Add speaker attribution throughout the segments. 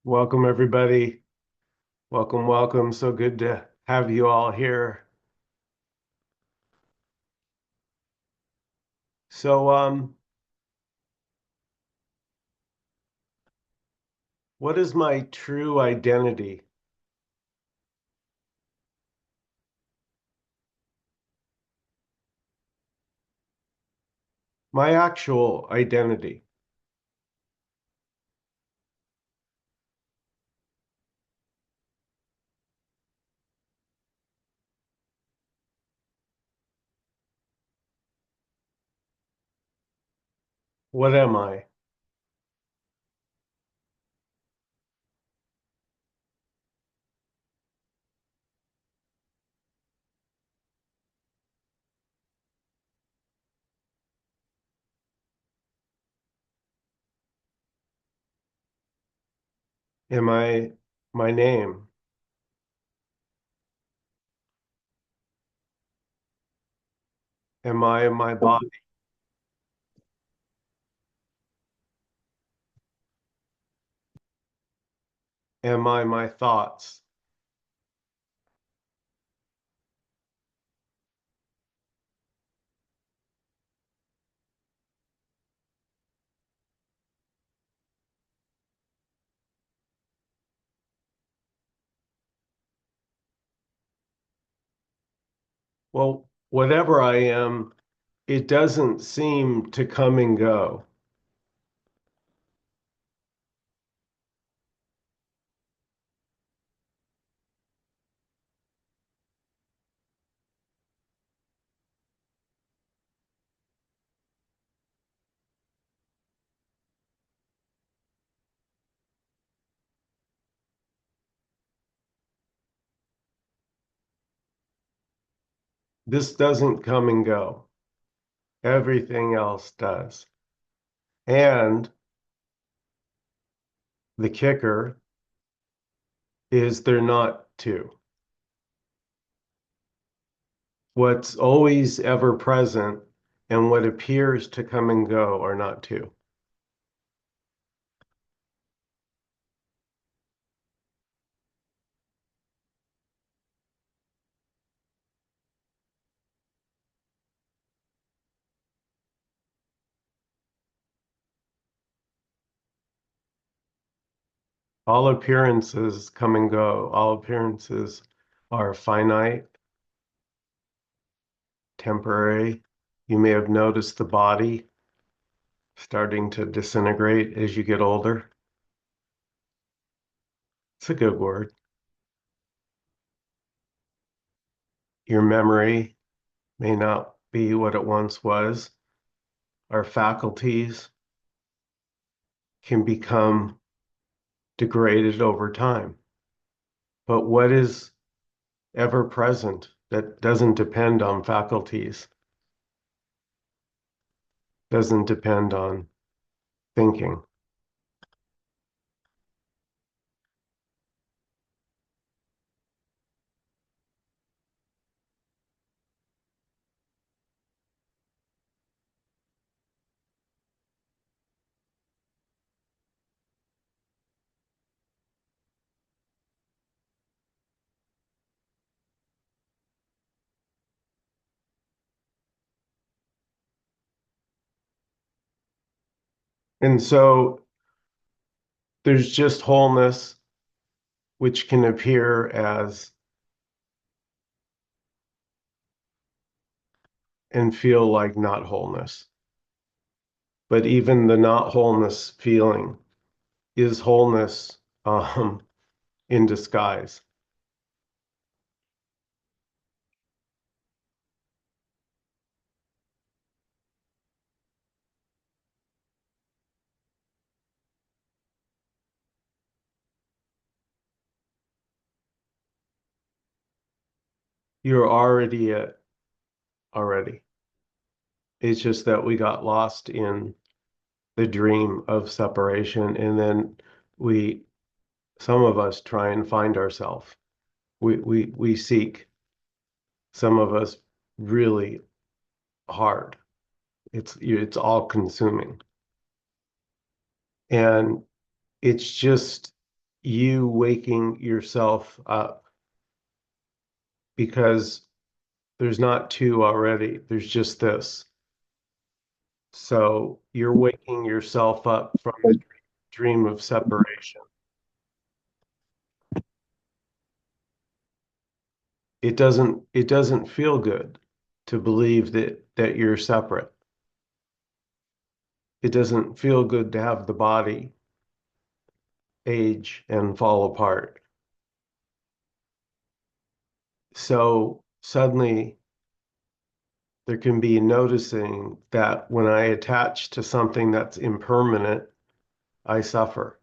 Speaker 1: Welcome, everybody. Welcome, welcome. So good to have you all here. So, what is my true identity? My actual identity. What am I? Am I my name? Am I my body? Am I my thoughts? Well, whatever I am, it doesn't seem to come and go. This doesn't come and go. Everything else does. And the kicker is they're not two. What's always ever present and what appears to come and go are not two. All appearances come and go. All appearances are finite, temporary. You may have noticed the body starting to disintegrate as you get older. It's a good word. Your memory may not be what it once was. Our faculties can become degraded over time. But what is ever present that doesn't depend on faculties, doesn't depend on thinking? And so there's just wholeness, which can appear as and feel like not wholeness. But even the not wholeness feeling is wholeness in disguise. You're already it already. It's just that we got lost in the dream of separation, and then we, some of us, try and find ourselves. We seek. Some of us really hard. It's all consuming, and it's just you waking yourself up because there's not two already, there's just this. So you're waking yourself up from the dream of separation. It doesn't feel good to believe that you're separate. It doesn't feel good to have the body age and fall apart. So suddenly there can be noticing that when I attach to something that's impermanent, I suffer.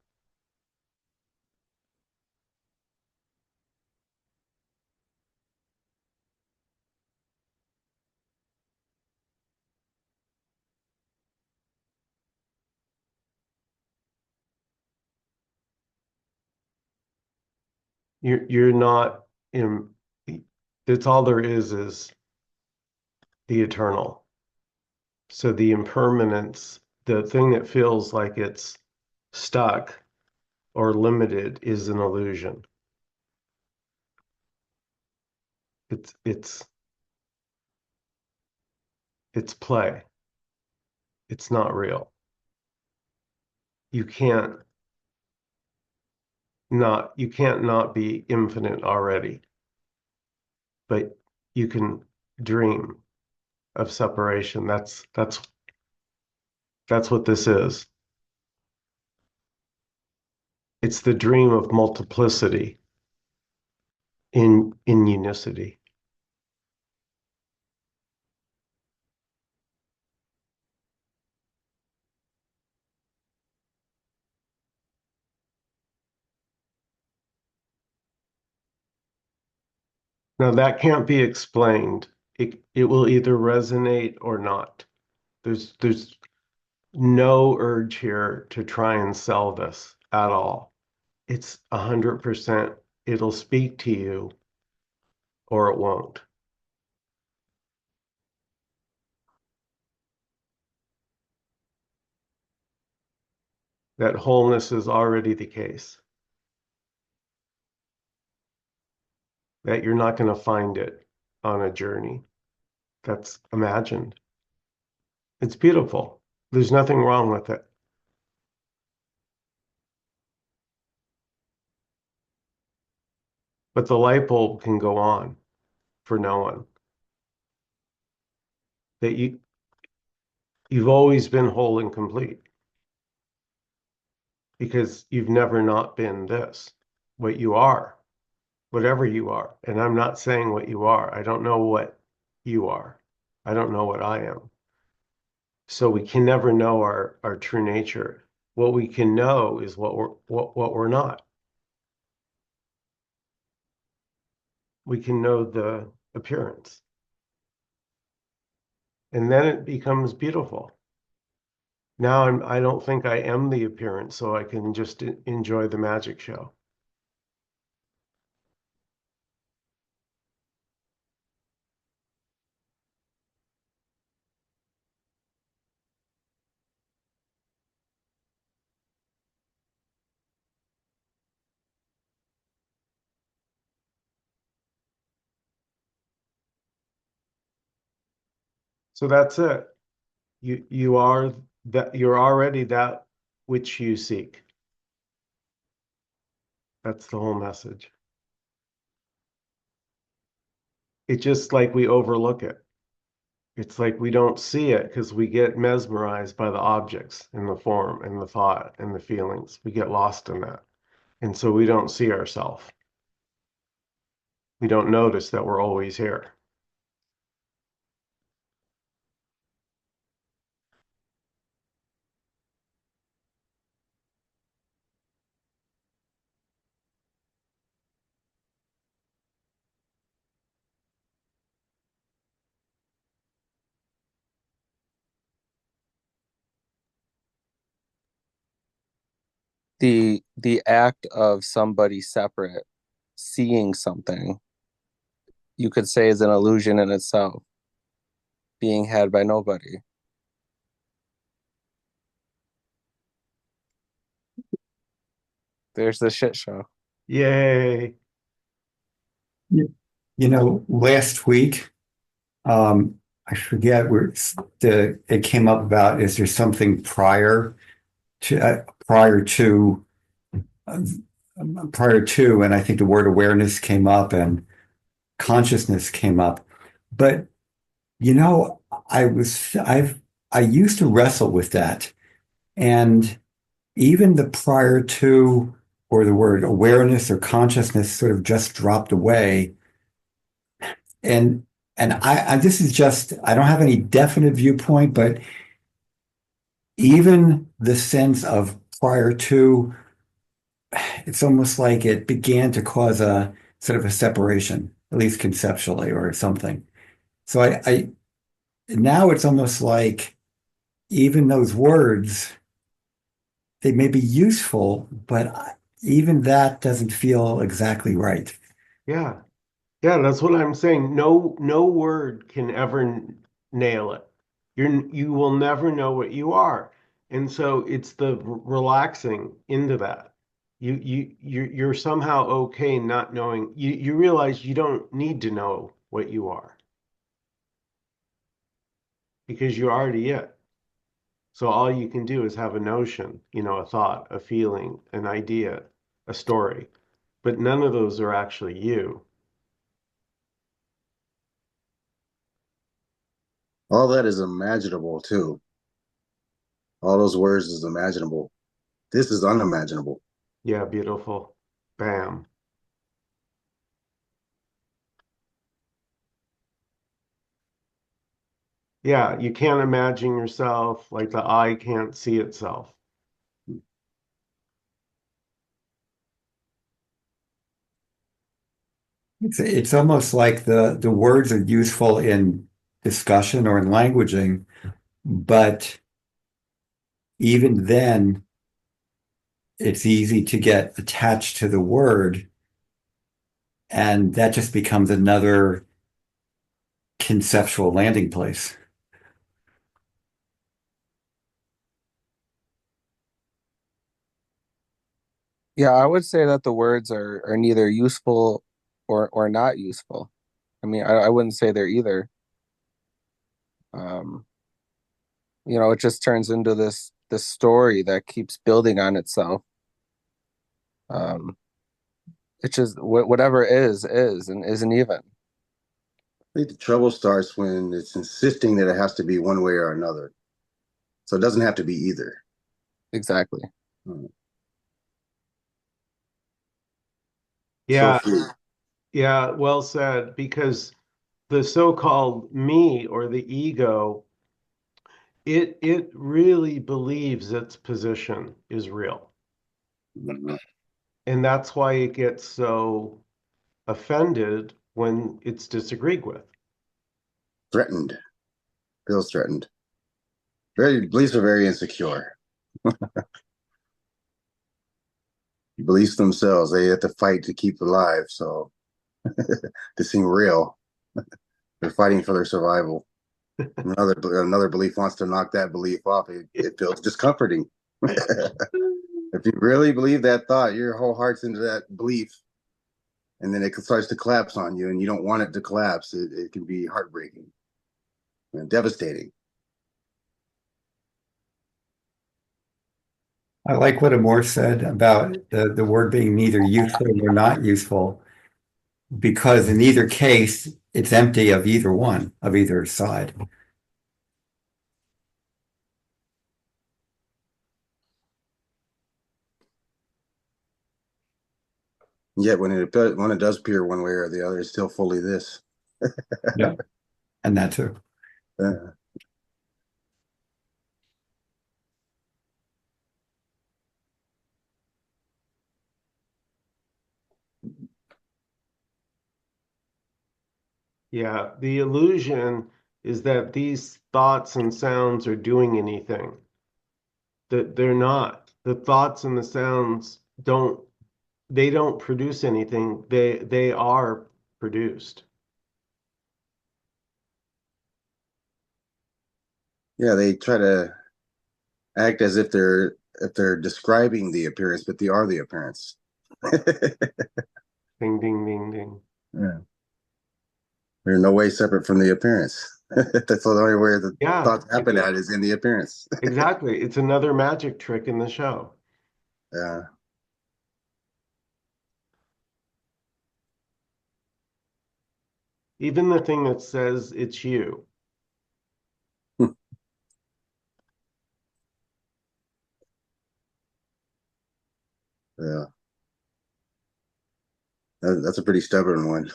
Speaker 1: You're not in, it's all there is the eternal. So the impermanence, the thing that feels like it's stuck or limited is an illusion. It's it's it's play. It's not real. You can't you can't not be infinite already, but you can dream of separation. That's what this is. It's the dream of multiplicity in unicity. Now that can't be explained. It will either resonate or not. There's no urge here to try and sell this at all. It's 100%. It'll speak to you or it won't. That wholeness is already the case. That you're not going to find it on a journey. That's imagined. It's beautiful. There's nothing wrong with it. But the light bulb can go on for no one. That you've always been whole and complete because you've never not been this, what you are, whatever you are. And I'm not saying what you are. I don't know what you are. I don't know what I am. So we can never know our true nature. What we can know is what we're not. We can know the appearance. And then it becomes beautiful. Now I don't think I am the appearance, so I can just enjoy the magic show. So that's it. You are that you're already that which you seek. That's the whole message. It's just like we overlook it. It's like we don't see it because we get mesmerized by the objects and the form and the thought and the feelings. We get lost in that. And so we don't see ourselves. We don't notice that we're always here.
Speaker 2: The act of somebody separate seeing something, you could say, is an illusion in itself, being had by nobody. There's the shit show.
Speaker 1: Yay.
Speaker 3: You last week, I forget where it came up about is there something prior to uh, prior to, and I think the word awareness came up and consciousness came up. But you know, I used to wrestle with that, and even the prior to or the word awareness or consciousness sort of just dropped away. And and this is just I don't have any definite viewpoint, but even the sense of prior to, it's almost like it began to cause a sort of a separation, at least conceptually or something. So I now it's almost like even those words, they may be useful, but even that doesn't feel exactly right.
Speaker 1: Yeah. Yeah, that's what I'm saying. No word can ever nail it. You will never know what you are. And so it's the relaxing into that. You're somehow okay not knowing. You realize you don't need to know what you are because you're already it. So all you can do is have a notion, a thought, a feeling, an idea, a story. But none of those are actually you.
Speaker 4: All that is imaginable too. All those words is imaginable. This is unimaginable.
Speaker 1: Yeah, beautiful. Bam. Yeah, you can't imagine yourself like the eye can't see itself.
Speaker 3: It's almost like the words are useful in discussion or in languaging, but even then, it's easy to get attached to the word, and that just becomes another conceptual landing place.
Speaker 2: Yeah, I would say that the words are neither useful or not useful. I mean, I wouldn't say they're either. Um, it just turns into this story that keeps building on itself. Um, it's just whatever is and isn't even.
Speaker 4: I think the trouble starts when it's insisting that it has to be one way or another. So it doesn't have to be either.
Speaker 2: Exactly.
Speaker 4: Hmm. So
Speaker 1: Yeah,
Speaker 4: free.
Speaker 1: yeah, well said. Because the so-called me or the ego, it really believes its position is real.
Speaker 4: Mhm.
Speaker 1: And that's why it gets so offended when it's disagreed with.
Speaker 4: Threatened. Feels threatened. Very beliefs are very insecure. Beliefs themselves, they have to fight to keep alive. So to seem real, they're fighting for their survival. Another belief wants to knock that belief off. It feels discomforting. If you really believe that thought, your whole heart's into that belief, and then it starts to collapse on you, and you don't want it to collapse. It can be heartbreaking and devastating.
Speaker 3: I like what Amor said about the word being neither useful nor not useful, because in either case, it's empty of either one, of either side.
Speaker 4: Yet when it does appear one way or the other, it's still fully this.
Speaker 3: Yeah. And that too.
Speaker 4: Uh,
Speaker 1: Yeah, the illusion is that these thoughts and sounds are doing anything. That they're not. The thoughts and the sounds don't produce anything. They are produced.
Speaker 4: yeah, they try to act as if they're if they're describing the appearance, but they are the appearance.
Speaker 1: Ding, ding, ding, ding.
Speaker 4: Yeah. They're no way separate from the appearance. That's the only way the
Speaker 1: Yeah,
Speaker 4: thoughts happen at is in the appearance.
Speaker 1: exactly. It's another magic trick in the show.
Speaker 4: Yeah.
Speaker 1: Even the thing that says it's you.
Speaker 4: Yeah. That's a pretty stubborn one.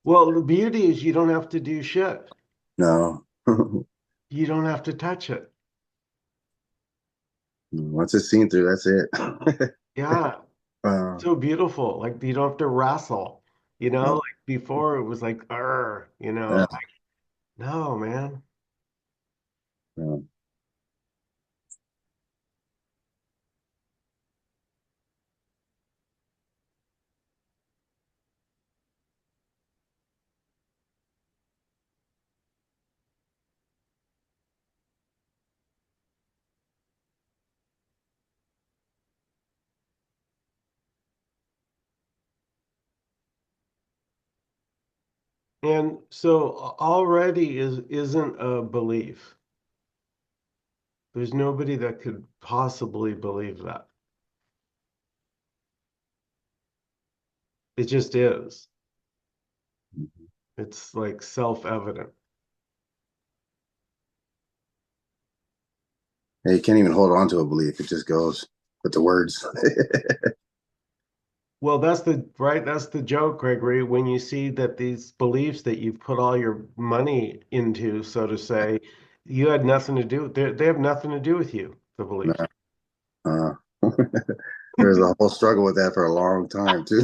Speaker 1: Well, the beauty is you don't have to do shit.
Speaker 4: No.
Speaker 1: You don't have to touch it.
Speaker 4: Once it's seen through, that's it.
Speaker 1: Yeah,
Speaker 4: Uh,
Speaker 1: so beautiful. Like you don't have to wrestle. You know,
Speaker 4: no.
Speaker 1: like before it was like,
Speaker 4: Yeah.
Speaker 1: like, no, man.
Speaker 4: No.
Speaker 1: And so already isn't a belief. There's nobody that could possibly believe that. It just is. It's like self-evident.
Speaker 4: Yeah, you can't even hold on to a belief. It just goes with the words.
Speaker 1: Well, that's the joke, Gregory, when you see that these beliefs that you've put all your money into, so to say, you had nothing to do, they have nothing to do with you, the
Speaker 4: No.
Speaker 1: beliefs.
Speaker 4: Uh, there's a whole struggle with that for a long time too.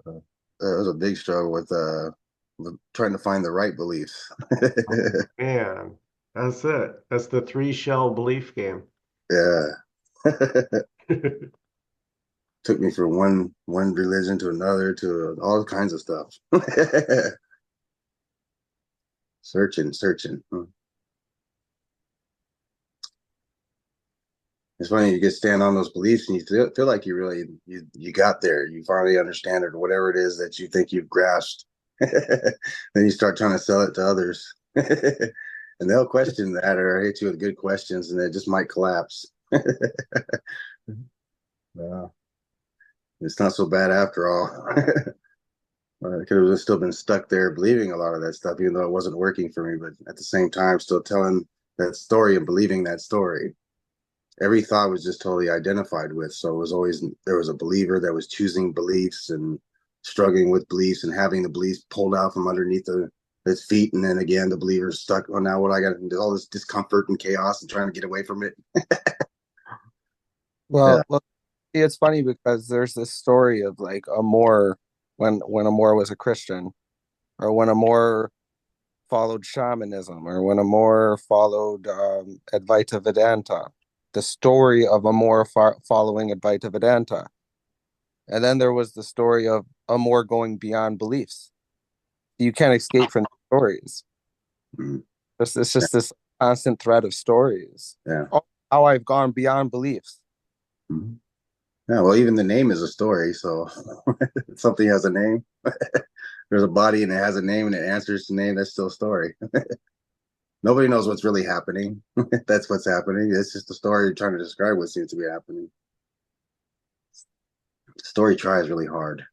Speaker 4: It was a big struggle with trying to find the right beliefs.
Speaker 1: Man, that's it. That's the three shell belief game.
Speaker 4: Yeah. Took me from one religion to another to all kinds of stuff. Searching. It's funny you get stand on those beliefs and you feel like you really you got there. You finally understand it or whatever it is that you think you've grasped. Then you start trying to sell it to others. And they'll question that or hit you with good questions and it just might collapse. Yeah. It's not so bad after all. I could have still been stuck there believing a lot of that stuff, even though it wasn't working for me. But at the same time, still telling that story and believing that story. Every thought was just totally identified with. So it was always there was a believer that was choosing beliefs and struggling with beliefs and having the beliefs pulled out from underneath his feet, and then again the believer's stuck. Oh, now what I got all this discomfort and chaos and trying to get away from it. Yeah.
Speaker 2: Well, it's funny because there's this story of like Amor when Amor was a Christian, or when Amor followed shamanism, or when Amor followed Advaita Vedanta. The story of Amor following Advaita Vedanta, and then there was the story of Amor going beyond beliefs. You can't escape from the stories.
Speaker 4: Mhm.
Speaker 2: It's just this constant thread of stories.
Speaker 4: Yeah.
Speaker 2: Oh, how I've gone beyond beliefs.
Speaker 4: Mhm. Yeah. Well, even the name is a story. So something has a name. There's a body and it has a name and it answers the name. That's still a story. Nobody knows what's really happening. That's what's happening. It's just a story trying to describe what seems to be happening. The story tries really hard.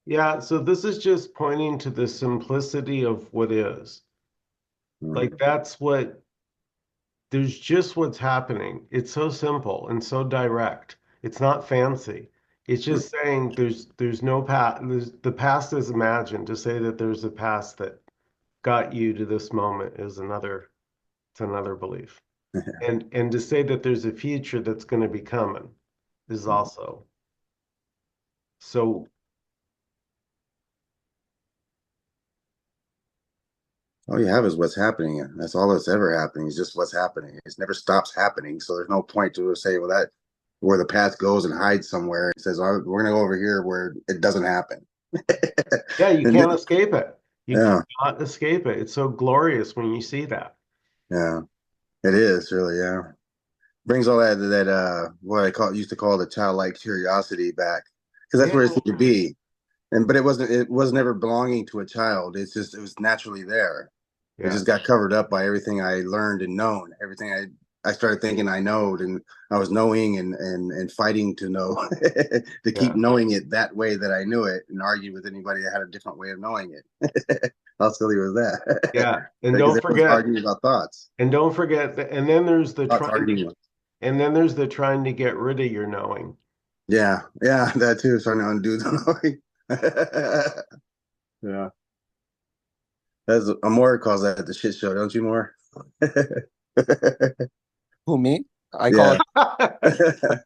Speaker 1: Yeah, so this is just pointing to the simplicity of what is.
Speaker 4: Mm.
Speaker 1: Like there's just what's happening. It's so simple and so direct. It's not fancy. It's just saying there's no past. The past is imagined. To say that there's a past that got you to this moment is it's another belief. And to say that there's a future that's going to be coming is also. So
Speaker 4: All you have is what's happening. That's all that's ever happening is just what's happening. It never stops happening. So there's no point to say, well, that where the path goes and hides somewhere. It says, oh, we're going to go over here where it doesn't happen.
Speaker 1: Yeah, you
Speaker 4: And
Speaker 1: can't escape it. You
Speaker 4: yeah,
Speaker 1: cannot escape it. It's so glorious when you see that.
Speaker 4: yeah, it is really, yeah. Brings all that what I call used to call the childlike curiosity back because that's
Speaker 1: Yeah,
Speaker 4: where it seemed to be. And but it was never belonging to a child. It's just it was naturally there. It
Speaker 1: yeah,
Speaker 4: just got covered up by everything I learned and known. Everything I started thinking I knowed, and I was knowing and fighting to know to keep
Speaker 1: yeah,
Speaker 4: knowing it that way that I knew it, and argue with anybody that had a different way of knowing it. How silly was that?
Speaker 1: yeah. And
Speaker 4: Because
Speaker 1: don't
Speaker 4: everyone's
Speaker 1: forget,
Speaker 4: arguing about thoughts.
Speaker 1: and don't forget that, and then there's the
Speaker 4: Thoughts
Speaker 1: trying to,
Speaker 4: arguing.
Speaker 1: and then there's the trying to get rid of your knowing.
Speaker 4: Yeah, yeah, that too. Trying to undo the knowing. Yeah. That's Amore calls that the shit show, don't you, More?
Speaker 2: Who, me? I call
Speaker 4: Yeah.
Speaker 2: it.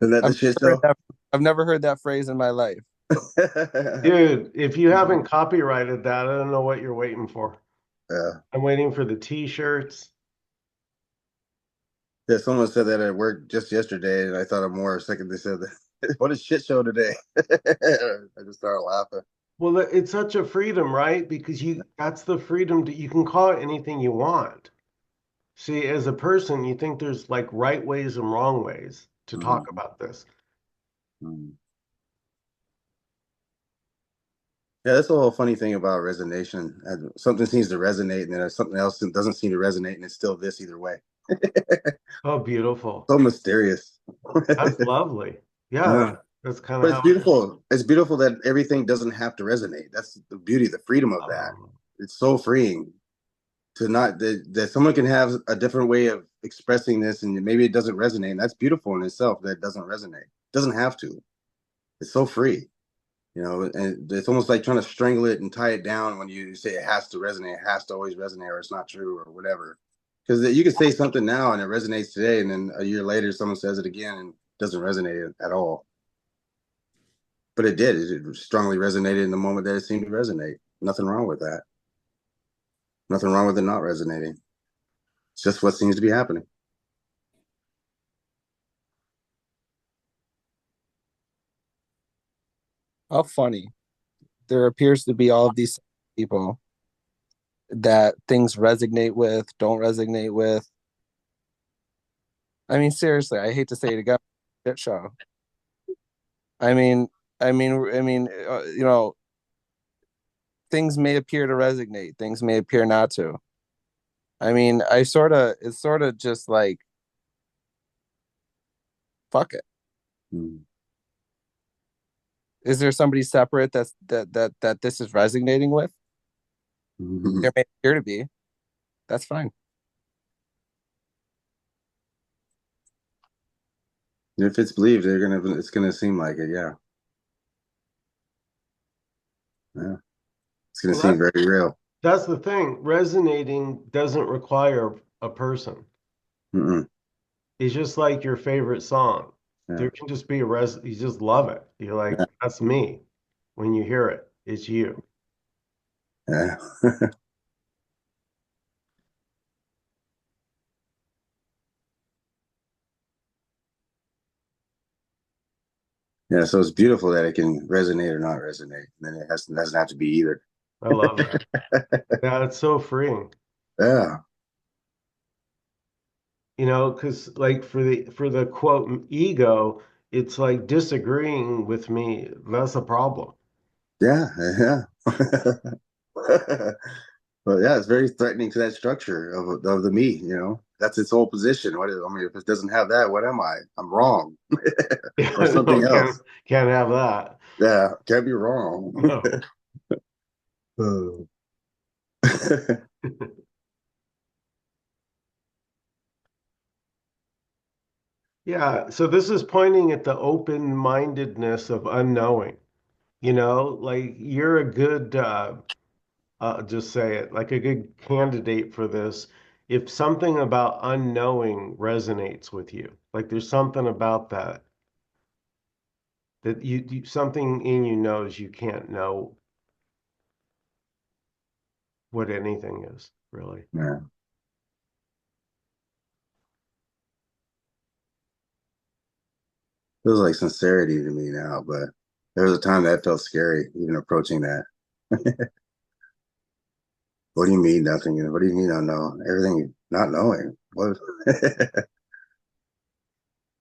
Speaker 4: Isn't that the
Speaker 2: I've
Speaker 4: shit
Speaker 2: never heard
Speaker 4: show?
Speaker 2: that. I've never heard that phrase in my life.
Speaker 1: Dude, if you haven't copyrighted that, I don't know what you're waiting for.
Speaker 4: Yeah.
Speaker 1: I'm waiting for the t-shirts.
Speaker 4: Yeah, someone said that at work just yesterday, and I thought of more a second. They said that, what a shit show today. I just started laughing.
Speaker 1: Well, it's such a freedom, right? Because that's the freedom to, you can call it anything you want. See, as a person, you think there's like right ways and wrong ways to talk
Speaker 4: Mhm.
Speaker 1: about this.
Speaker 4: Mhm. Yeah, that's the whole funny thing about resonation. Something seems to resonate, and then there's something else that doesn't seem to resonate, and it's still this either way.
Speaker 1: Oh, beautiful.
Speaker 4: So mysterious.
Speaker 1: That's lovely. Yeah,
Speaker 4: Yeah.
Speaker 1: that's kind of
Speaker 4: But it's
Speaker 1: how it is.
Speaker 4: beautiful. It's beautiful that everything doesn't have to resonate. That's the beauty, the freedom of that.
Speaker 1: Um,
Speaker 4: It's so freeing to not that someone can have a different way of expressing this, and maybe it doesn't resonate. And that's beautiful in itself that it doesn't resonate. It doesn't have to. It's so free, and it's almost like trying to strangle it and tie it down when you say it has to resonate, it has to always resonate, or it's not true, or whatever. Because you can say something now and it resonates today, and then a year later someone says it again and it doesn't resonate at all. But it did. It strongly resonated in the moment that it seemed to resonate. Nothing wrong with that. Nothing wrong with it not resonating. It's just what seems to be happening.
Speaker 2: How funny. There appears to be all of these people that things resonate with, don't resonate with. I mean, seriously, I hate to say it again, shit show. I mean, things may appear to resonate, things may appear not to. I mean, it's sort of just like, fuck it.
Speaker 4: Mm-hmm.
Speaker 2: Is there somebody separate that this is resonating with? There may appear to be. That's fine.
Speaker 4: If it's believed, it's gonna seem like it. Yeah, yeah. It's gonna
Speaker 1: well,
Speaker 4: seem very real.
Speaker 1: that's the thing. Resonating doesn't require a person.
Speaker 4: Mm-mm.
Speaker 1: It's just like your favorite song.
Speaker 4: Yeah,
Speaker 1: There can just be you just love it. You're like,
Speaker 4: yeah,
Speaker 1: that's me. When you hear it, it's you.
Speaker 4: yeah. Yeah, so it's beautiful that it can resonate or not resonate. And then doesn't have to be either.
Speaker 1: I love that. Yeah, it's so freeing.
Speaker 4: Yeah,
Speaker 1: Because like for the quote ego, it's like disagreeing with me. That's a problem.
Speaker 4: yeah, yeah. But yeah, it's very threatening to that structure of the me. That's its whole position. I mean, if it doesn't have that, what am I? I'm wrong, or
Speaker 1: Yeah, no,
Speaker 4: something else.
Speaker 1: can't have that.
Speaker 4: Yeah, can't be wrong.
Speaker 1: No.
Speaker 4: Oh.
Speaker 1: Yeah, so this is pointing at the open-mindedness of unknowing. Like you're a good just say it, like a good candidate for this. If something about unknowing resonates with you, like there's something about that something in you knows you can't know. what anything is, really.
Speaker 4: Yeah. Feels like sincerity to me now, but there was a time that felt scary, even approaching that. What do you mean nothing? What do you mean I know? Everything not knowing. What?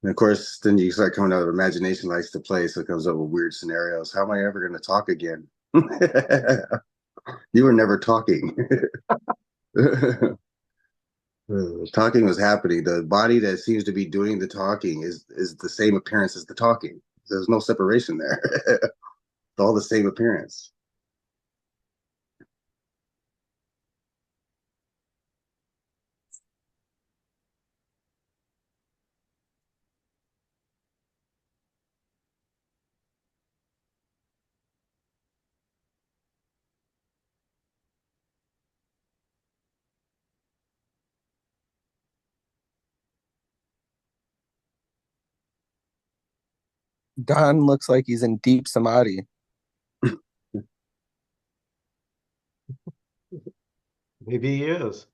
Speaker 4: And of course, then you start coming out of imagination likes to play, so it comes up with weird scenarios. How am I ever going to talk again? You were never talking. Talking was happening. The body that seems to be doing the talking is the same appearance as the talking. There's no separation there. It's all the same appearance.
Speaker 2: Don looks like he's in deep samadhi.
Speaker 1: Maybe he is.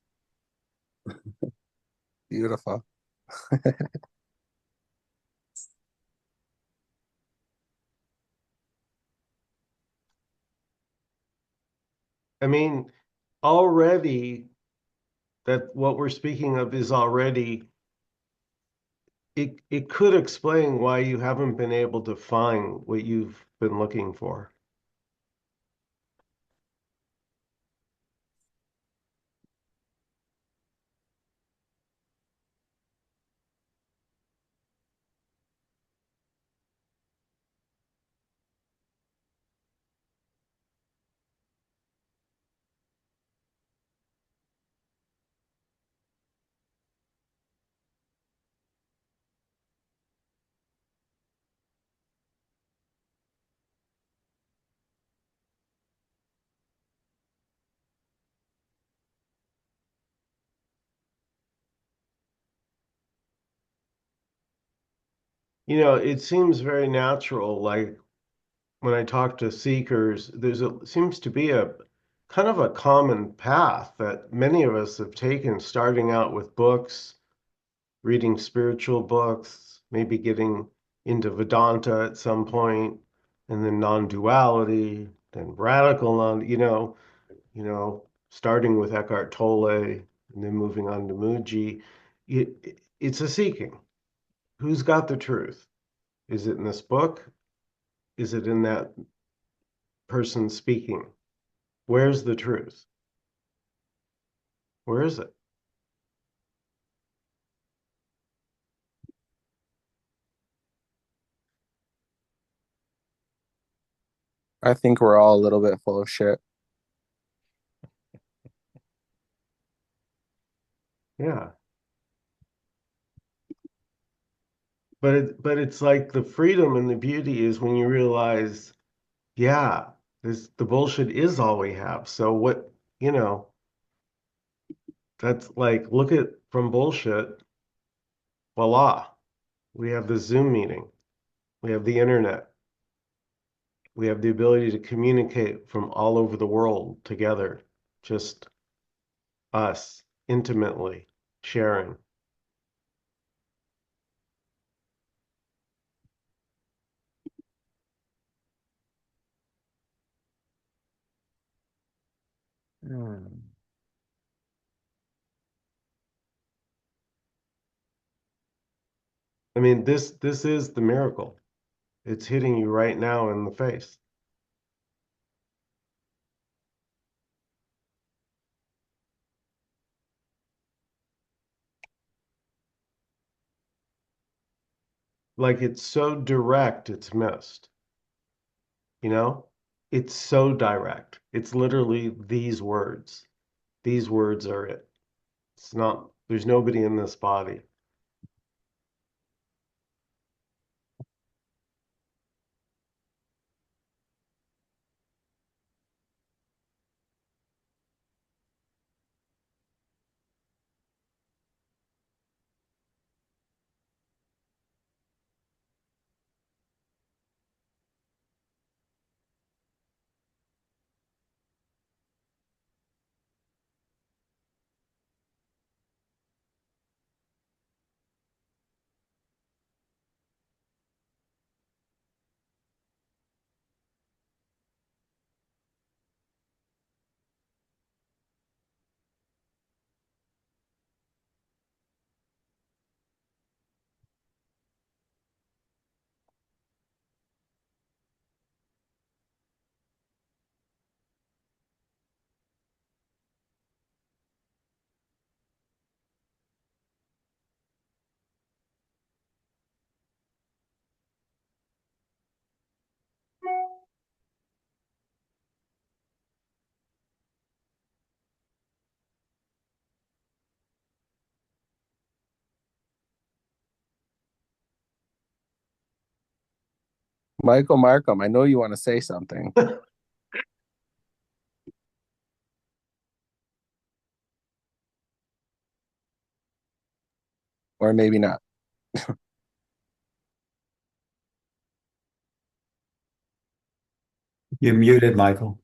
Speaker 2: Beautiful.
Speaker 1: I mean, already that what we're speaking of is already it could explain why you haven't been able to find what you've been looking for. You know, it seems very natural, like when I talk to seekers, seems to be a kind of a common path that many of us have taken, starting out with books, reading spiritual books, maybe getting into Vedanta at some point, and then non-duality, then radical non, starting with Eckhart Tolle and then moving on to Muji. It's a seeking. Who's got the truth? Is it in this book? Is it in that person speaking? Where's the truth? Where is it?
Speaker 2: I think we're all a little bit full of shit.
Speaker 1: Yeah. But it's like the freedom and the beauty is when you realize, yeah, the bullshit is all we have. So what, you know, that's like look at from bullshit, voila. We have the Zoom meeting. We have the internet. We have the ability to communicate from all over the world together, just us intimately sharing.
Speaker 2: Hmm.
Speaker 1: I mean, this is the miracle. It's hitting you right now in the face. Like it's so direct, it's missed. You know? It's so direct. It's literally these words. These words are it. It's not, there's nobody in this body.
Speaker 2: Michael Markham, I know you want to say something, or maybe not.
Speaker 3: You're muted, Michael.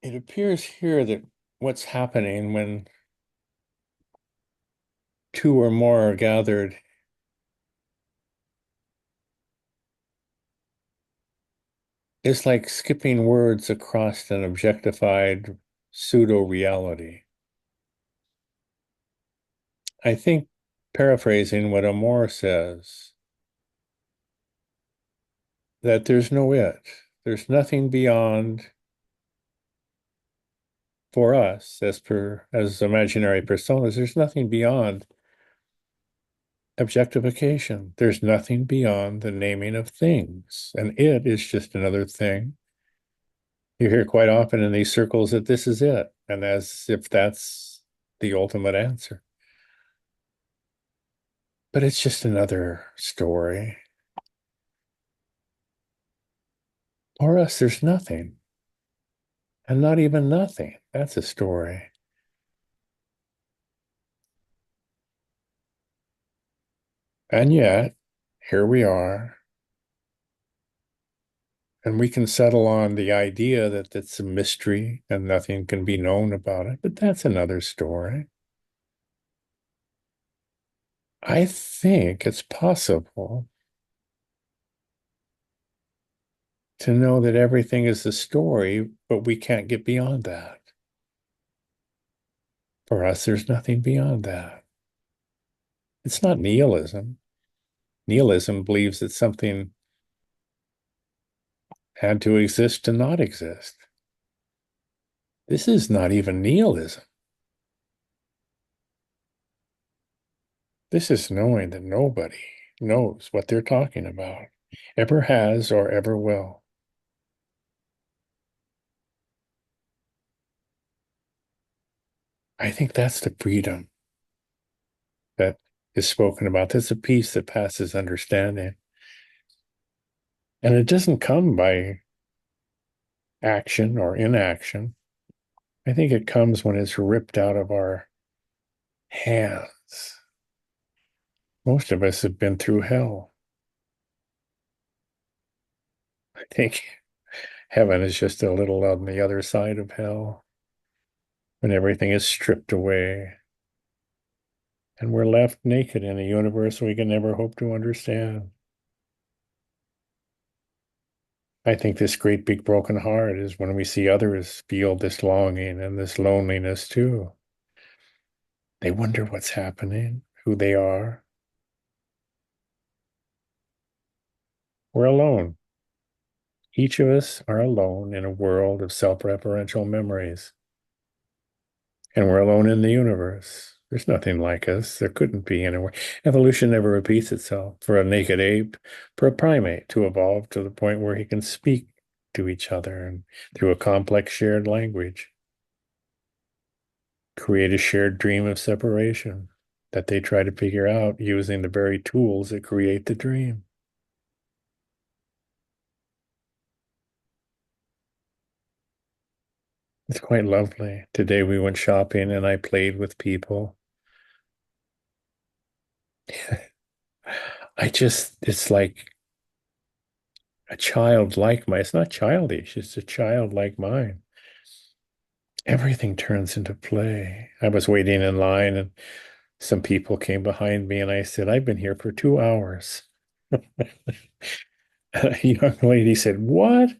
Speaker 5: It appears here that what's happening when two or more are gathered is like skipping words across an objectified pseudo-reality. I think, paraphrasing what Amor says, that there's no it. There's nothing beyond, for us as imaginary personas, there's nothing beyond objectification. There's nothing beyond the naming of things. And it is just another thing. You hear quite often in these circles that this is it, and as if that's the ultimate answer. But it's just another story. For us, there's nothing. And not even nothing. That's a story. And yet, here we are. And we can settle on the idea that it's a mystery and nothing can be known about it. But that's another story. I think it's possible to know that everything is a story, but we can't get beyond that. For us, there's nothing beyond that. It's not nihilism. Nihilism believes that something had to exist to not exist. This is not even nihilism. This is knowing that nobody knows what they're talking about, ever has or ever will. I think that's the freedom that is spoken about. That's a peace that passes understanding. And it doesn't come by action or inaction. I think it comes when it's ripped out of our hands. Most of us have been through hell. I think heaven is just a little on the other side of hell when everything is stripped away and we're left naked in a universe we can never hope to understand. I think this great big broken heart is when we see others feel this longing and this loneliness too. They wonder what's happening, who they are. We're alone. Each of us are alone in a world of self-referential memories. And we're alone in the universe. There's nothing like us. There couldn't be anywhere. Evolution never repeats itself. For a naked ape, for a primate to evolve to the point where he can speak to each other and through a complex shared language, create a shared dream of separation that they try to figure out using the very tools that create the dream. It's quite lovely. Today we went shopping and I played with people. It's like a childlike mind. It's not childish, it's a childlike mind. Everything turns into play. I was waiting in line and some people came behind me and I said, I've been here for 2 hours. A young lady said, what?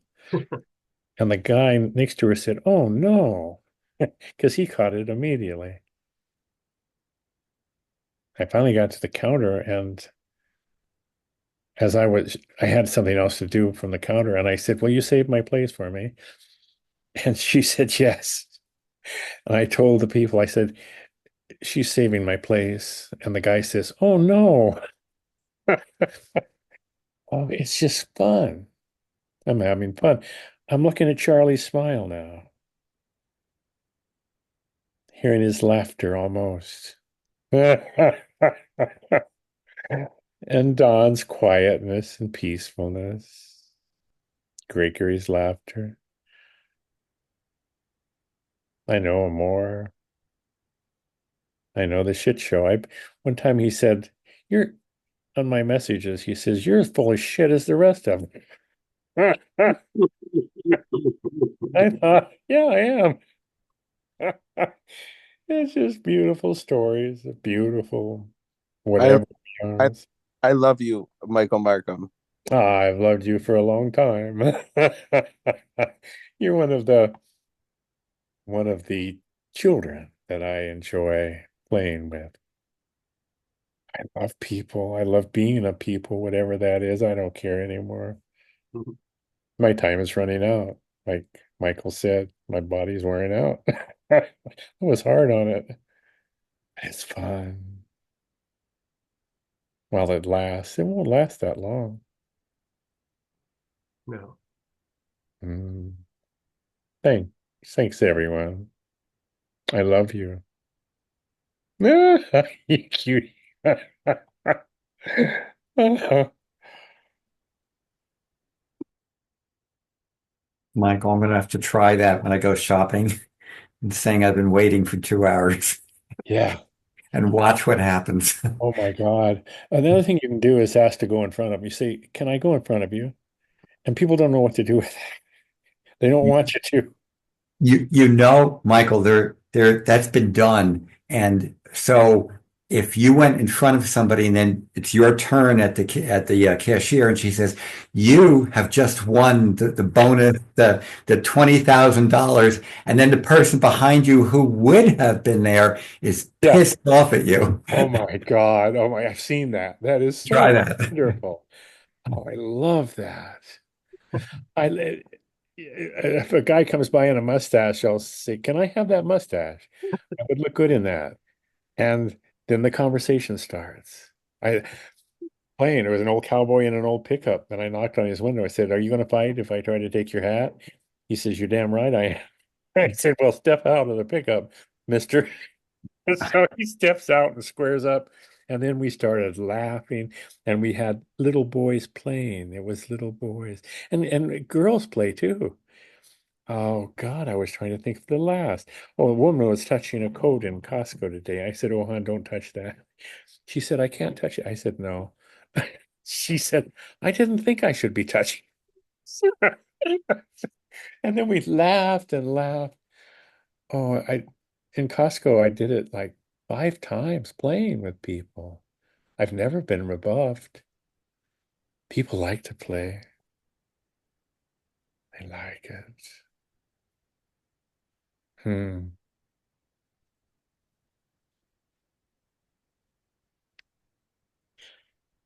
Speaker 5: And the guy next to her said, oh no, because he caught it immediately. I finally got to the counter and I had something else to do from the counter and I said, will you save my place for me? And she said, yes. And I told the people, I said, she's saving my place. And the guy says, oh no. Oh, it's just fun. I'm having fun. I'm looking at Charlie's smile now, hearing his laughter almost. And Don's quietness and peacefulness, Gregory's laughter. I know more. I know the shit show. One time he said, "You're on my messages." He says, "You're as full of shit as the rest of them." I thought, yeah, I am. It's just beautiful stories, beautiful
Speaker 2: I
Speaker 5: whatever
Speaker 2: I
Speaker 5: else.
Speaker 2: I love you, Michael Markham.
Speaker 5: I've loved you for a long time. You're one of the children that I enjoy playing with. I love people. I love being a people, whatever that is. I don't care anymore. My time is running out. Like Michael said, my body's wearing out. I was hard on it. It's fun while it lasts. It won't last that long.
Speaker 1: No.
Speaker 5: Mm. Thanks. Thanks, everyone. I love you. You cutie.
Speaker 3: Michael, I'm going to have to try that when I go shopping and saying I've been waiting for 2 hours
Speaker 5: Yeah.
Speaker 3: and watch what happens.
Speaker 5: Oh my God. Another thing you can do is ask to go in front of them. You say, "Can I go in front of you?" And people don't know what to do with it. They don't want you to.
Speaker 3: Michael, that's been done. And so if you went in front of somebody and then it's your turn at the cashier and she says, "You have just won the bonus, the $20,000," and then the person behind you who would have been there is
Speaker 5: Yeah.
Speaker 3: pissed off at you.
Speaker 5: Oh my God. Oh my, I've seen that. That is
Speaker 3: Try
Speaker 5: so
Speaker 3: that.
Speaker 5: wonderful. Oh, I love that. If a guy comes by in a mustache, I'll say, "Can I have that mustache? I would look good in that." And then the conversation starts. I playing. There was an old cowboy in an old pickup, and I knocked on his window. I said, "Are you going to fight if I try to take your hat?" He says, "You're damn right I am." I said, "Well, step out of the pickup, mister." So he steps out and squares up. And then we started laughing, and we had little boys playing. There was little boys, and girls play too. Oh God, I was trying to think of the last. Oh, a woman was touching a coat in Costco today. I said, "Oh, hon, don't touch that." She said, "I can't touch it." I said, "No." She said, "I didn't think I should be touching." And then we laughed and laughed. Oh, in Costco, I did it like 5 times playing with people. I've never been rebuffed. People like to play. They like it. Hmm.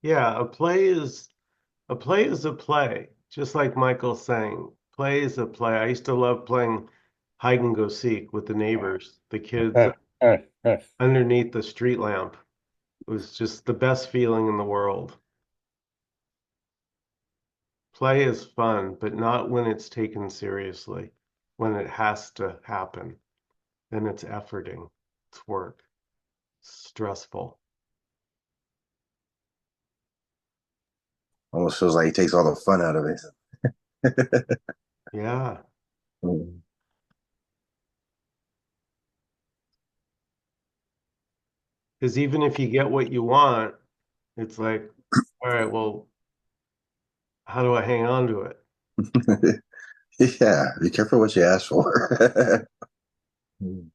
Speaker 1: Yeah, a play, just like Michael's saying. Play is a play. I used to love playing hide and go seek with the neighbors, the kids underneath the street lamp. It was just the best feeling in the world. Play is fun, but not when it's taken seriously, when it has to happen. Then it's efforting, it's work, stressful.
Speaker 4: Almost feels like he takes all the fun out of it.
Speaker 1: Yeah.
Speaker 4: Mm.
Speaker 1: Because even if you get what you want, it's like, all right, well, how do I hang on to it?
Speaker 4: Yeah, be careful what you ask for. Mm.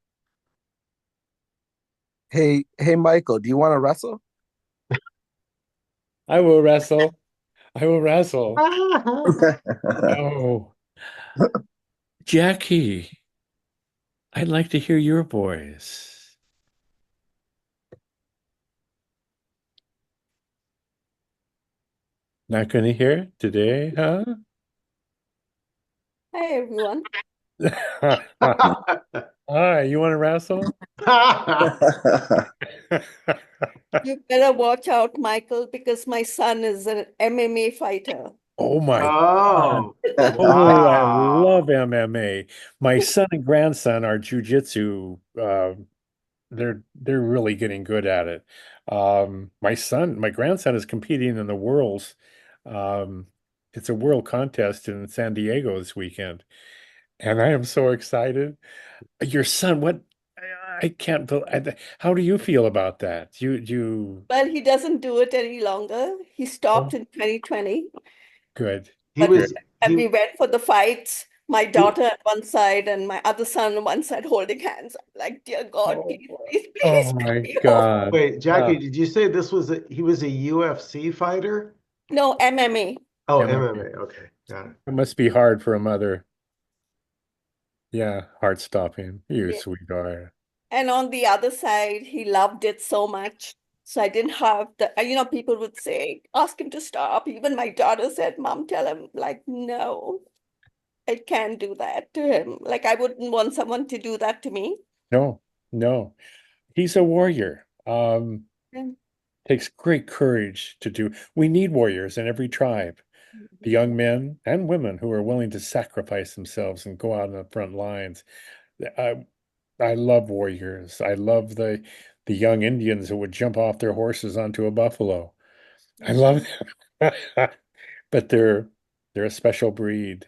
Speaker 2: Hey, Michael, do you want to wrestle?
Speaker 5: I will wrestle. I will wrestle. Oh, Jackie, I'd like to hear your voice. Not going to hear it today, huh?
Speaker 6: Hi everyone.
Speaker 5: Hi, you want to wrestle?
Speaker 6: You better watch out, Michael, because my son is an MMA fighter.
Speaker 5: Oh my God.
Speaker 1: Oh,
Speaker 5: Oh, I
Speaker 1: wow.
Speaker 5: love MMA. My son and grandson are jujitsu they're really getting good at it. My grandson is competing in the world's um it's a world contest in San Diego this weekend, and I am so excited. Your son, what I can't believe, how do you feel about that? You
Speaker 6: Well, he doesn't do it any longer. He stopped
Speaker 5: oh,
Speaker 6: in 2020.
Speaker 5: good,
Speaker 1: He
Speaker 6: But
Speaker 5: good.
Speaker 1: was
Speaker 6: and
Speaker 1: he,
Speaker 6: we went for the fights, my
Speaker 1: he
Speaker 6: daughter at one side and my other son on one side holding hands. I'm like, dear God,
Speaker 5: Oh,
Speaker 6: please, please,
Speaker 5: oh
Speaker 6: please pick
Speaker 5: my
Speaker 6: me up.
Speaker 5: God.
Speaker 1: wait, Jackie, did you say he was a UFC fighter?
Speaker 6: No, MMA.
Speaker 1: Oh,
Speaker 5: Emma,
Speaker 1: MMA. Okay, got it.
Speaker 5: it must be hard for a mother. Yeah, heart stopping. You
Speaker 6: Yeah.
Speaker 5: sweetheart.
Speaker 6: And on the other side, he loved it so much. So I didn't have people would say, ask him to stop. Even my daughter said, Mom, tell him, like, no, I can't do that to him. Like, I wouldn't want someone to do that to me.
Speaker 5: No, no. He's a warrior.
Speaker 6: And
Speaker 5: Takes great courage to do. We need warriors in every tribe. The young men and women who are willing to sacrifice themselves and go out on the front lines. I I love warriors. I love the young Indians who would jump off their horses onto a buffalo. I love them. But they're a special breed.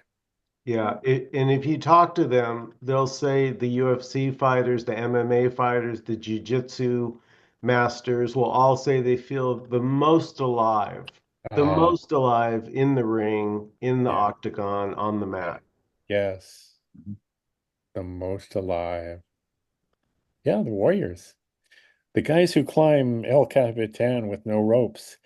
Speaker 1: Yeah, and if you talk to them, they'll say the UFC fighters, the MMA fighters, the jiu-jitsu masters will all say they feel the
Speaker 5: Ah,
Speaker 1: most alive in the ring, in the
Speaker 5: yeah,
Speaker 1: octagon, on the
Speaker 5: yeah.
Speaker 1: mat.
Speaker 5: Yes, the most alive. Yeah, the warriors. The guys who climb El Capitan with no ropes,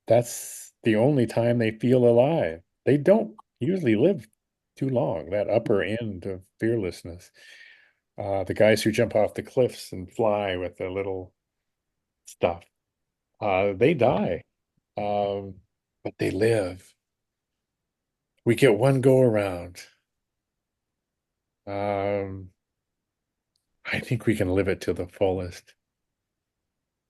Speaker 5: that's the only time they feel alive. They don't usually live too long, that upper end of fearlessness. The guys who jump off the cliffs and fly with the little stuff, they die, but they live. We get one go around. Um, I think we can live it to the fullest.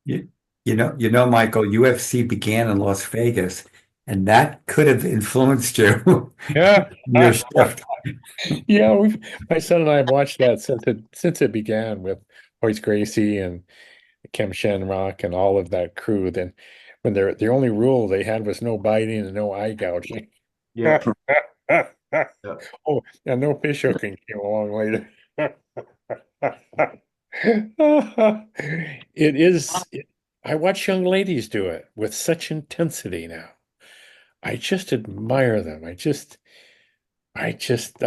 Speaker 3: You, Michael, UFC began in Las Vegas, and that could have influenced you,
Speaker 5: Yeah.
Speaker 3: your shift.
Speaker 5: Yeah, my son and I have watched that since it began with Hoyce Gracie and Kim Shamrock and all of that crew. Then when the only rule they had was no biting and no eye gouging.
Speaker 1: Yeah, yeah,
Speaker 5: Oh, and no fish hooking came along later. It is, I watch young ladies do it with such intensity now. I just admire them. I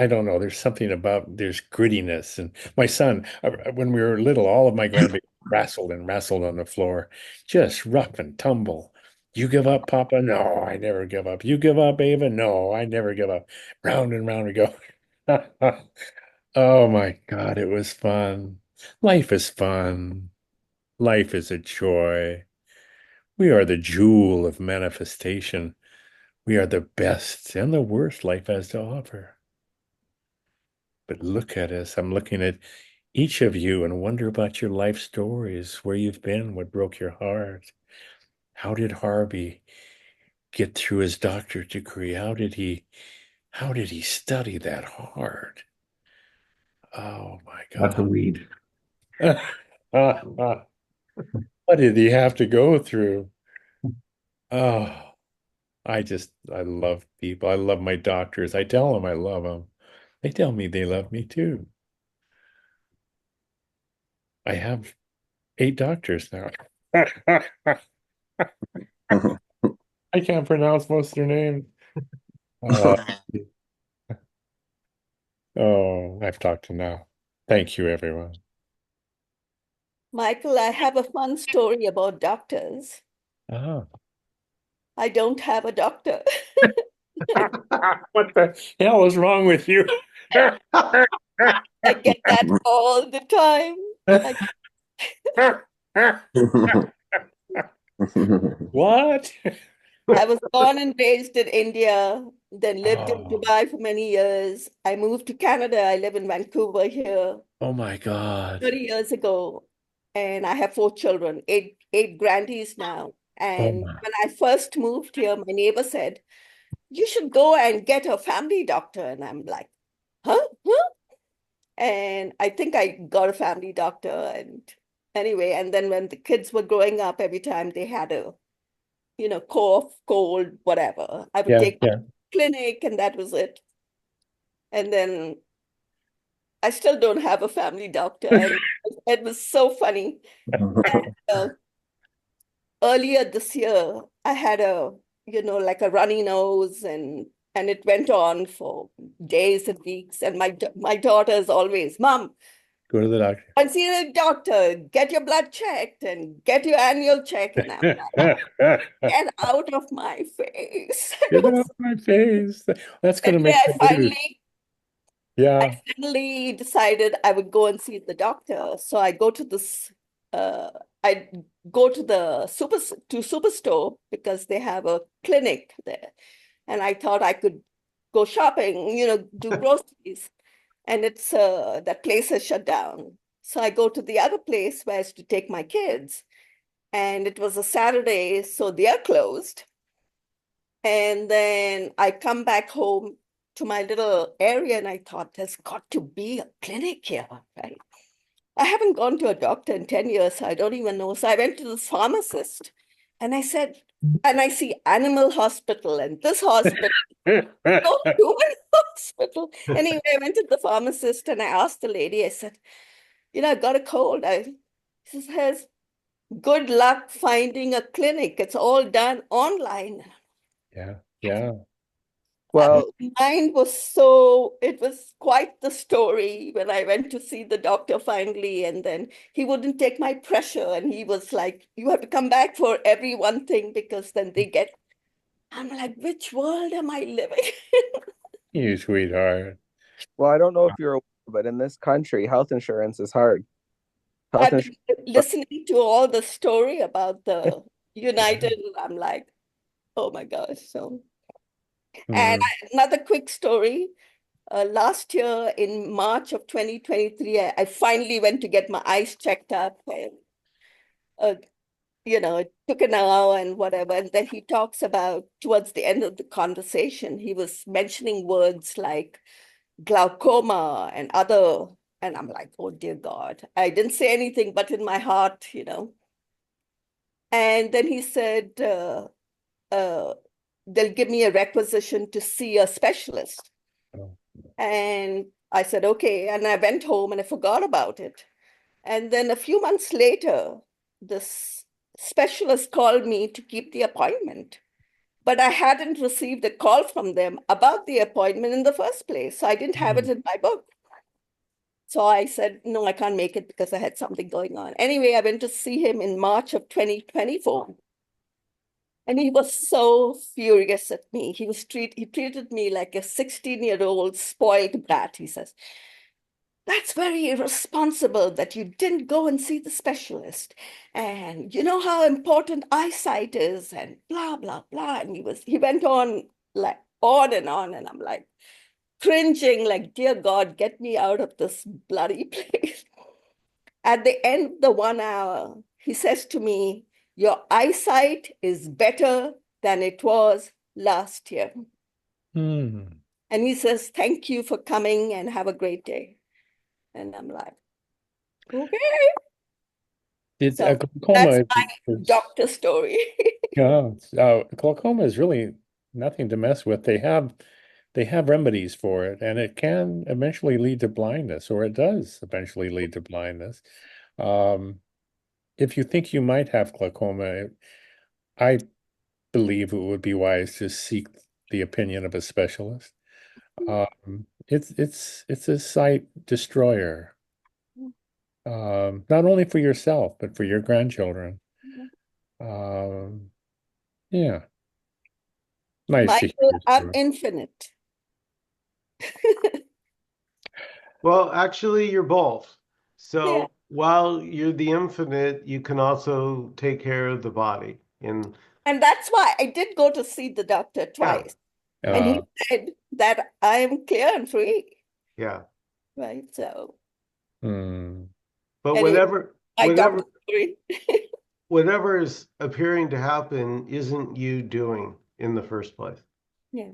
Speaker 5: don't know. There's something about there's grittiness. And my son, when we were little, all of my grandbabies wrestled on the floor, just rough and tumble. You give up, Papa? No, I never give up. You give up, Ava? No, I never give up. Round and round we go. Oh my God, it was fun. Life is fun. Life is a joy. We are the jewel of manifestation. We are the best and the worst life has to offer. But look at us. I'm looking at each of you and wonder about your life stories, where you've been, what broke your heart. How did Harvey get through his doctorate degree? How did he study that hard? Oh my
Speaker 3: That's a
Speaker 5: God.
Speaker 3: weed.
Speaker 5: What did he have to go through? Oh, I love people. I love my doctors. I tell them I love them. They tell me they love me too. I have 8 doctors now. I can't pronounce most of their names. Uh, oh, I've talked enough. Thank you, everyone.
Speaker 6: Michael, I have a fun story about doctors.
Speaker 5: Ah.
Speaker 6: I don't have a doctor.
Speaker 5: What the hell is wrong with you?
Speaker 6: I get that all the time. I,
Speaker 5: What?
Speaker 6: I was born and raised in India, then lived in
Speaker 5: Oh,
Speaker 6: Dubai for many years. I moved to Canada. I live in Vancouver here
Speaker 5: oh my God.
Speaker 6: 30 years ago. And I have 4 children, eight grandies now.
Speaker 5: Oh
Speaker 6: And
Speaker 5: my.
Speaker 6: when I first moved here, my neighbor said, you should go and get a family doctor. And I'm like, huh? Huh? And I think I got a family doctor and anyway, and then when the kids were growing up, every time they had a, cough, cold, whatever, I would
Speaker 5: Yeah,
Speaker 6: take them
Speaker 5: yeah.
Speaker 6: to the clinic and that was it. And then I still don't have a family doctor. And it was so funny. And earlier this year, I had like a runny nose and it went on for days and weeks. And my daughter is always, Mom,
Speaker 5: Go to the doctor.
Speaker 6: and see a doctor, get your blood checked and get your annual check. And I'm like, get out of my face.
Speaker 5: Get out of my face. That's going to
Speaker 6: Anyway,
Speaker 5: make
Speaker 6: I
Speaker 5: the news.
Speaker 6: finally I
Speaker 5: Yeah.
Speaker 6: finally decided I would go and see the doctor. So uh, I go to the superstore because they have a clinic there. And I thought I could go shopping, do groceries. And that place is shut down. So I go to the other place where I used to take my kids. And it was a Saturday, so they are closed. And then I come back home to my little area and I thought, there's got to be a clinic here, right? I haven't gone to a doctor in 10 years, so I don't even know. So I went to the pharmacist and I said, and I see animal hospital and this hospital, no human hospital. Anyway, I went to the pharmacist and I asked the lady, I said, I got a cold. She says, good luck finding a clinic. It's all done online.
Speaker 5: Yeah. Yeah.
Speaker 2: Well,
Speaker 6: Mine it was quite the story when I went to see the doctor finally, and then he wouldn't take my pressure, and he was like, you have to come back for every one thing because then I'm like, which world am I living in?
Speaker 5: You sweetheart.
Speaker 2: well, I don't know if you're aware, but in this country, health insurance is hard. Health
Speaker 6: I've
Speaker 2: insurance.
Speaker 6: been listening to all the story about the
Speaker 5: Yeah.
Speaker 6: United, and I'm like, oh my gosh. And
Speaker 5: Mm.
Speaker 6: another quick story. Last year in March of 2023, I finally went to get my eyes checked up and, uh, it took an hour and whatever. And then he talks about, towards the end of the conversation, he was mentioning words like glaucoma and other, and I'm like, oh dear God, I didn't say anything, but in my heart. And then he said, uh, they'll give me a requisition to see a specialist.
Speaker 5: Oh.
Speaker 6: And I said, okay. And I went home and I forgot about it. And then a few months later, this specialist called me to keep the appointment. But I hadn't received a call from them about the appointment in the first place. So I didn't have it in my book. So I said, no, I can't make it because I had something going on. Anyway, I went to see him in March of 2024. And he was so furious at me. He treated me like a 16-year-old spoiled brat, he says. That's very irresponsible that you didn't go and see the specialist. And you know how important eyesight is, and blah, blah, blah. And he went on like on, and I'm like cringing, like, dear God, get me out of this bloody place. At the end of the 1 hour, he says to me, your eyesight is better than it was last year.
Speaker 5: Mm.
Speaker 6: And he says, thank you for coming and have a great day. And I'm like, okay. So
Speaker 5: Glaucoma
Speaker 6: that's my
Speaker 5: is
Speaker 6: doctor story.
Speaker 5: yeah, glaucoma is really nothing to mess with. They have remedies for it, and it can eventually lead to blindness, or it does eventually lead to blindness. Um, if you think you might have glaucoma, I believe it would be wise to seek the opinion of a specialist. It's a sight destroyer, not only for yourself, but for your grandchildren. Um, yeah, nice to hear
Speaker 6: Michael,
Speaker 5: your
Speaker 6: I'm
Speaker 5: story.
Speaker 6: infinite.
Speaker 1: Well, actually, you're both.
Speaker 6: Yeah.
Speaker 1: So while you're the infinite, you can also take care of the body. And
Speaker 6: And that's why I did go to see the doctor
Speaker 1: yeah,
Speaker 6: twice. And
Speaker 5: Uh,
Speaker 6: he said that I am clear and free.
Speaker 1: yeah.
Speaker 6: Right. So
Speaker 5: hmm.
Speaker 1: But
Speaker 6: anyway, my doctor
Speaker 1: whatever,
Speaker 6: story.
Speaker 1: whatever is appearing to happen isn't you doing in the first place.
Speaker 6: Yeah.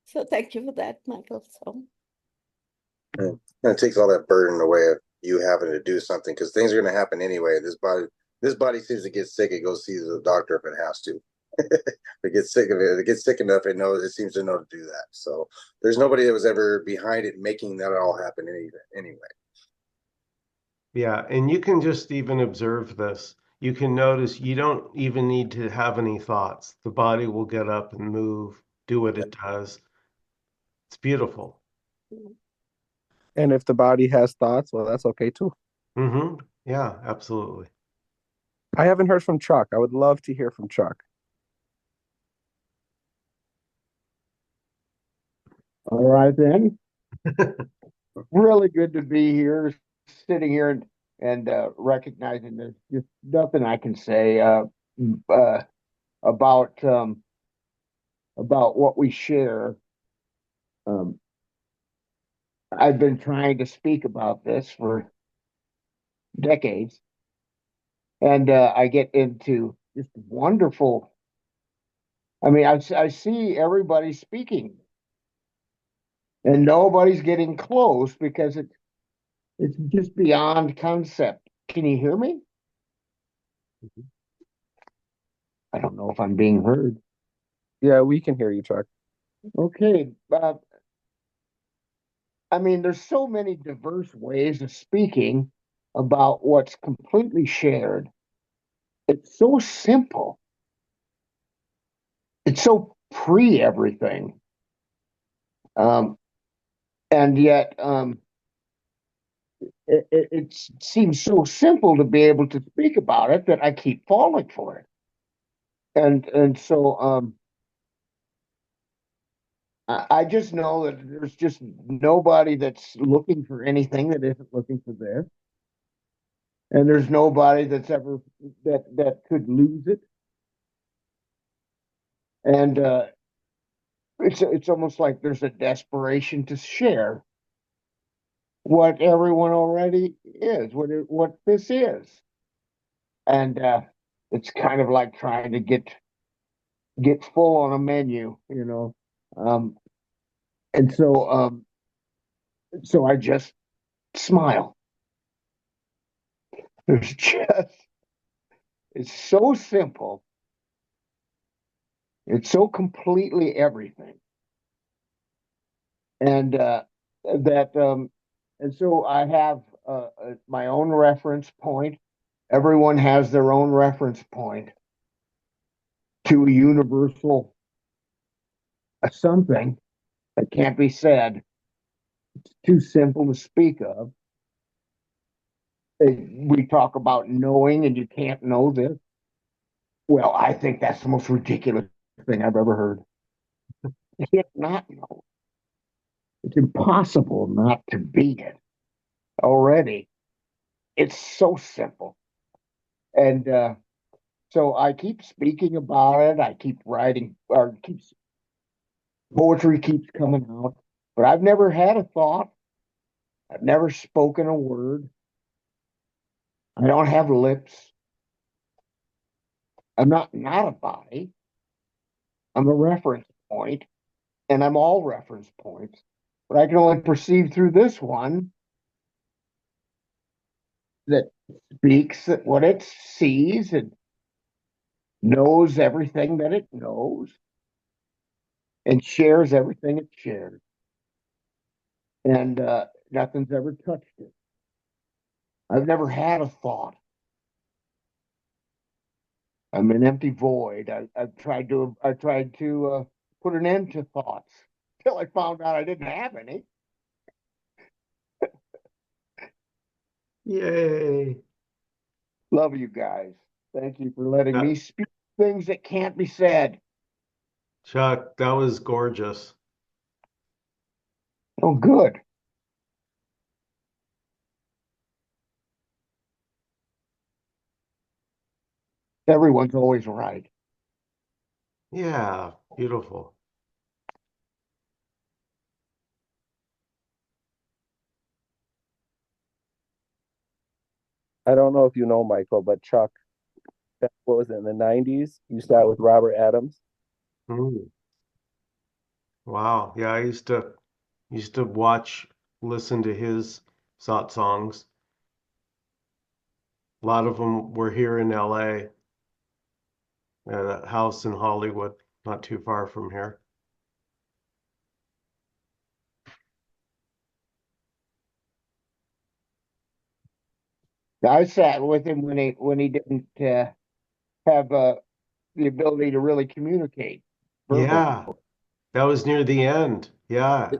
Speaker 6: So thank you for that, Michael. So
Speaker 4: It takes all that burden away you having to do something because things are going to happen anyway. This body seems to get sick, it goes see the doctor if it has to. If it gets sick of it, it gets sick enough, it seems to know to do that. So there's nobody that was ever behind it making that all happen anyway.
Speaker 1: Yeah, and you can just even observe this. You can notice you don't even need to have any thoughts. The body will get up and move, do what it does. It's beautiful.
Speaker 2: And if the body has thoughts, well, that's okay too.
Speaker 1: Yeah, absolutely.
Speaker 2: I haven't heard from Chuck. I would love to hear from Chuck.
Speaker 7: All right, then. Really good to be here, sitting here and recognizing there's just nothing I can say uh, about about what we share. Um, I've been trying to speak about this for decades, and I get into just wonderful. I mean, I see everybody speaking, and nobody's getting close because it's just beyond concept. Can you hear me? I don't know if I'm being heard.
Speaker 2: Yeah, we can hear you, Chuck.
Speaker 7: Okay. I mean, there's so many diverse ways of speaking about what's completely shared. It's so simple. It's so pre everything. Um, and yet, it seems so simple to be able to speak about it that I keep falling for it. And so I just know that there's just nobody that's looking for anything that isn't looking for this. And there's nobody that's ever that could lose it. And it's almost like there's a desperation to share what everyone already is, what this is, and it's kind of like trying to get full on a menu, you know. Um, and so I just smile. There's just it's so simple. It's so completely everything, and that and so I have my own reference point. Everyone has their own reference point to a universal something that can't be said. It's too simple to speak of. We talk about knowing, and you can't know this. Well, I think that's the most ridiculous thing I've ever heard. You can't not know. It's impossible not to be it already. It's so simple. And so I keep speaking about it. I keep writing, or keeps poetry keeps coming out. But I've never had a thought. I've never spoken a word. I don't have lips. I'm not a body. I'm a reference point, and I'm all reference points. But I can only perceive through this one that speaks what it sees and knows everything that it knows and shares everything it shares. And nothing's ever touched it. I've never had a thought. I'm an empty void. I tried to put an end to thoughts till I found out I didn't have any.
Speaker 1: Yay.
Speaker 7: Love you guys. Thank you for letting
Speaker 1: Uh,
Speaker 7: me speak things that can't be said.
Speaker 1: Chuck, that was gorgeous.
Speaker 7: Oh, good. Everyone's always right.
Speaker 1: Yeah, beautiful.
Speaker 2: I don't know if you know, Michael, but Chuck, what was it, in the 90s? You sat with Robert Adams.
Speaker 1: Mm. Wow. Yeah, I used to watch, listen to his songs. A lot of them were here in LA at a house in Hollywood, not too far from here.
Speaker 7: I sat with him when he didn't have the ability to really communicate verbally.
Speaker 1: Yeah, that was near the end. Yeah.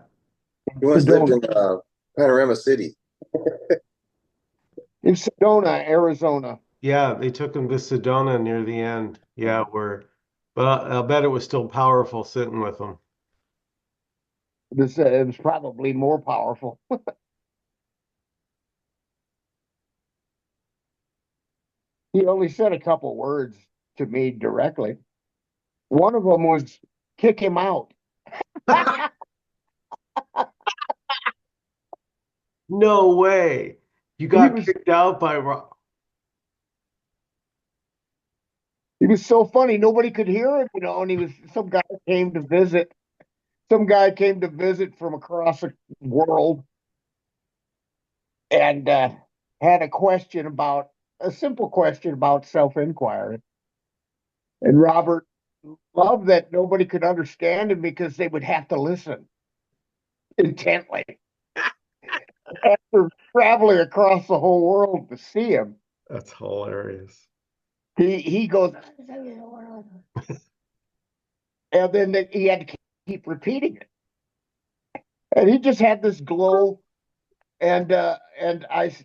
Speaker 4: He once lived
Speaker 7: Sedona,
Speaker 4: in Panorama City.
Speaker 7: in Sedona, Arizona.
Speaker 1: Yeah, they took him to Sedona near the end. Yeah, but I'll bet it was still powerful sitting with him.
Speaker 7: It was probably more powerful. He only said a couple words to me directly. One of them was kick him out.
Speaker 1: No way. You
Speaker 7: He
Speaker 1: got
Speaker 7: was
Speaker 1: kicked out by Rob.
Speaker 7: he was so funny. Nobody could hear him, and he was some guy came to visit. Some guy came to visit from across the world and had a simple question about self-inquiry. And Robert loved that nobody could understand him because they would have to listen intently. After traveling across the whole world to see him,
Speaker 1: That's hilarious.
Speaker 7: he goes, and then he had to keep repeating it. And he just had this glow, and I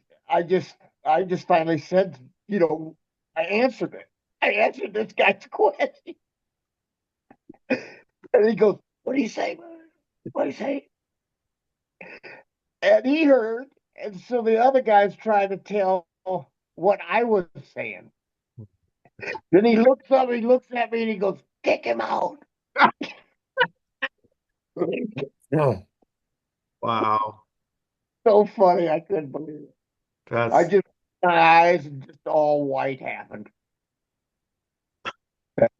Speaker 7: just finally said, I answered it. I answered this guy's question, and he goes, "What do you say? What do you say?" And he heard, and so the other guy's trying to tell what I was saying. Then he looks up, he looks at me, and he goes, "Kick him out."
Speaker 1: Wow.
Speaker 7: So funny, I couldn't believe it. I
Speaker 1: That's
Speaker 7: just my eyes just all white happened.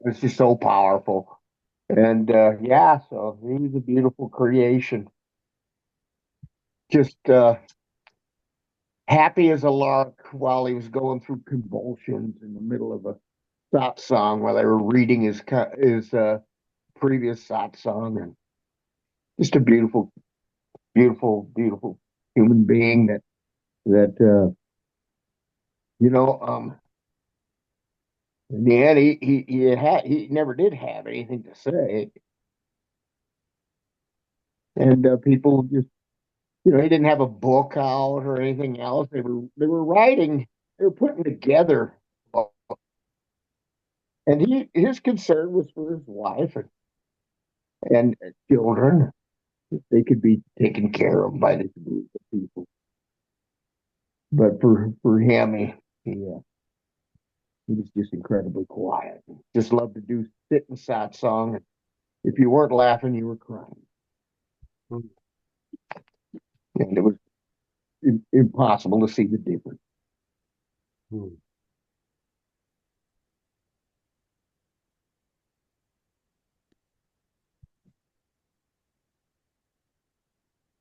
Speaker 7: It's just so powerful. And yeah, so he was a beautiful creation. Just happy as a lark while he was going through convulsions in the middle of a sot song while they were reading his previous sot song, and just a beautiful, beautiful, beautiful human being that you know um in the end he never did have anything to say, and people just he didn't have a book out or anything else. They were writing, they were putting together, and his concern was for his wife and children. They could be taken care of by this group of people. But for him, he was just incredibly quiet. Just loved to do sit and sat song. If you weren't laughing, you were crying, and it was impossible to see the difference.
Speaker 1: hmm.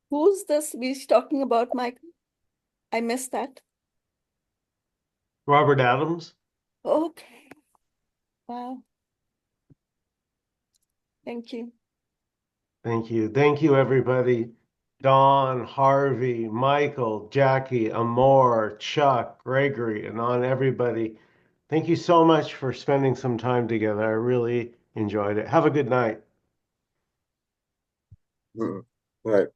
Speaker 6: Who's this we's talking about, Michael? I missed that.
Speaker 1: Robert Adams.
Speaker 6: Okay. Wow. Thank you.
Speaker 1: Thank you. Thank you, everybody. Don, Harvey, Michael, Jackie, Amor, Chuck, Gregory, and on everybody. Thank you so much for spending some time together. I really enjoyed it. Have a good night.
Speaker 4: Mm. Right.